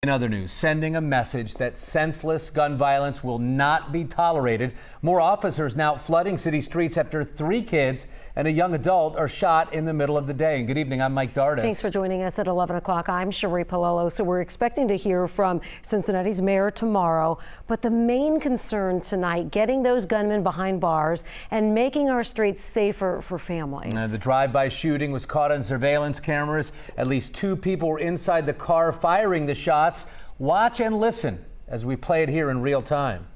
In other news, sending a message that senseless gun violence will not be tolerated. More officers now flooding city streets after 3 kids and a young adult are shot in the middle of the day. And good evening, I'm Mike Dardis. Thanks for joining us at 11 o'clock. I'm Cherie Palello. So we're expecting to hear from Cincinnati's mayor tomorrow. But the main concern tonight, getting those gunmen behind bars and making our streets safer for families. The drive-by shooting was caught on surveillance cameras. At least 2 people were inside the car firing the shots. Watch and listen as we play it here in real time.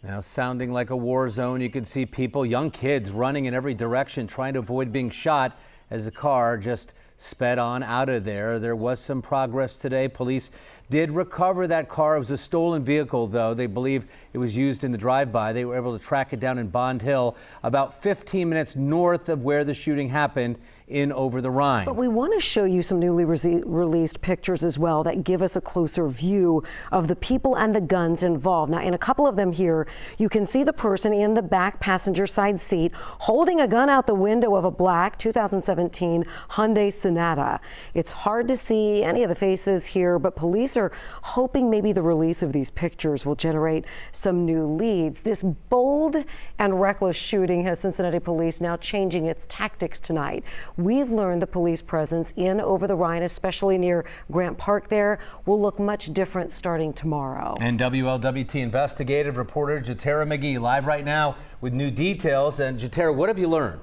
Now, sounding like a war zone, you can see people, young kids, running in every direction, trying to avoid being shot as the car just sped on out of there. There was some progress today. Police did recover that car. It was a stolen vehicle, though. They believe it was used in the drive-by. They were able to track it down in Bond Hill, about 15 minutes north of where the shooting happened in Over the Rhine. But we want to show you some newly released pictures as well that give us a closer view of the people and the guns involved. Now, in a couple of them here, you can see the person in the back passenger side seat holding a gun out the window of a black 2017 Hyundai Sonata. It's hard to see any of the faces here, but police are hoping maybe the release of these pictures will generate some new leads. This bold and reckless shooting has Cincinnati police now changing its tactics tonight. We've learned the police presence in Over the Rhine, especially near Grant Park there, will look much different starting tomorrow. And WLWT investigative reporter Jatera McGee live right now with new details. And Jatera, what have you learned?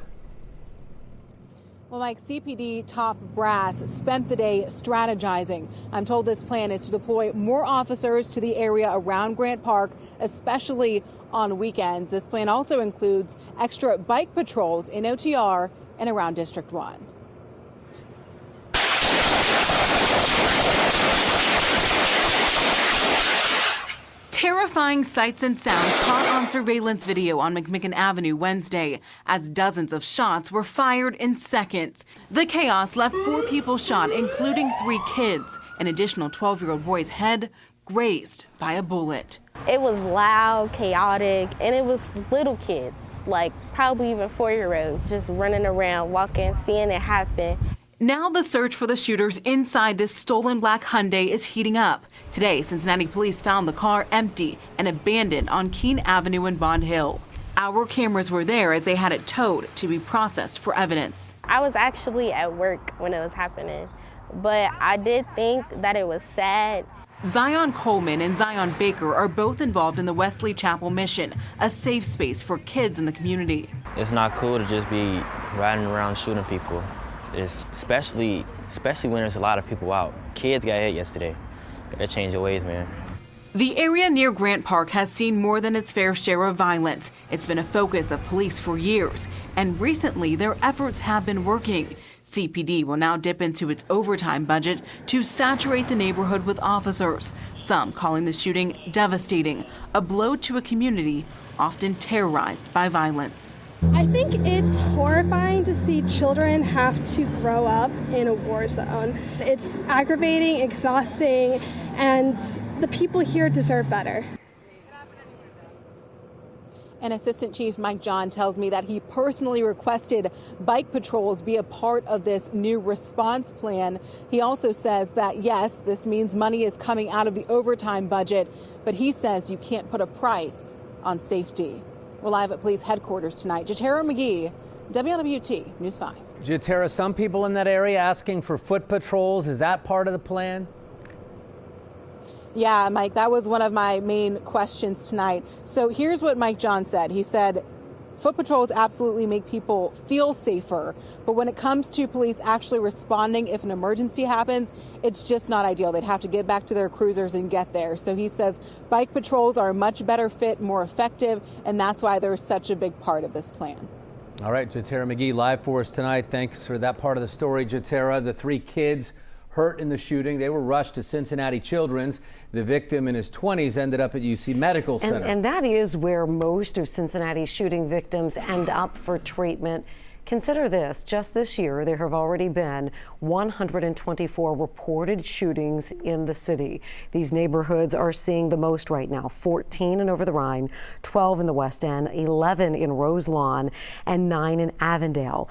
Well, Mike, CPD top brass spent the day strategizing. I'm told this plan is to deploy more officers to the area around Grant Park, especially on weekends. This plan also includes extra bike patrols in OTR and around District 1. Terrifying sights and sounds caught on surveillance video on McMicken Avenue Wednesday as dozens of shots were fired in seconds. The chaos left 4 people shot, including 3 kids. An additional 12-year-old boy's head grazed by a bullet. It was loud, chaotic, and it was little kids, like probably even 4-year-olds, just running around, walking, seeing it happen. Now the search for the shooters inside this stolen black Hyundai is heating up. Today, Cincinnati police found the car empty and abandoned on Keene Avenue in Bond Hill. Our cameras were there as they had it towed to be processed for evidence. I was actually at work when it was happening, but I did think that it was sad. Zion Coleman and Zion Baker are both involved in the Wesley Chapel Mission, a safe space for kids in the community. It's not cool to just be riding around shooting people. It's especially when there's a lot of people out. Kids got hit yesterday. Gotta change your ways, man. The area near Grant Park has seen more than its fair share of violence. It's been a focus of police for years, and recently their efforts have been working. CPD will now dip into its overtime budget to saturate the neighborhood with officers, some calling the shooting devastating, a blow to a community often terrorized by violence. I think it's horrifying to see children have to grow up in a war zone. It's aggravating, exhausting, and the people here deserve better. And Assistant Chief Mike John tells me that he personally requested bike patrols be a part of this new response plan. He also says that, yes, this means money is coming out of the overtime budget, but he says you can't put a price on safety. We're live at police headquarters tonight. Jatera McGee, WLWT News 5. Jatera, some people in that area asking for foot patrols. Is that part of the plan? Yeah, Mike, that was one of my main questions tonight. So here's what Mike John said. He said, foot patrols absolutely make people feel safer, but when it comes to police actually responding if an emergency happens, it's just not ideal. They'd have to get back to their cruisers and get there. So he says bike patrols are a much better fit, more effective, and that's why they're such a big part of this plan. All right, Jatera McGee live for us tonight. Thanks for that part of the story, Jatera. The 3 kids hurt in the shooting. They were rushed to Cincinnati Children's. The victim in his 20s ended up at UC Medical Center. And that is where most of Cincinnati's shooting victims end up for treatment. Consider this, just this year, there have already been 124 reported shootings in the city. These neighborhoods are seeing the most right now, 14 in Over the Rhine, 12 in the West End, 11 in Roselawn, and 9 in Avondale.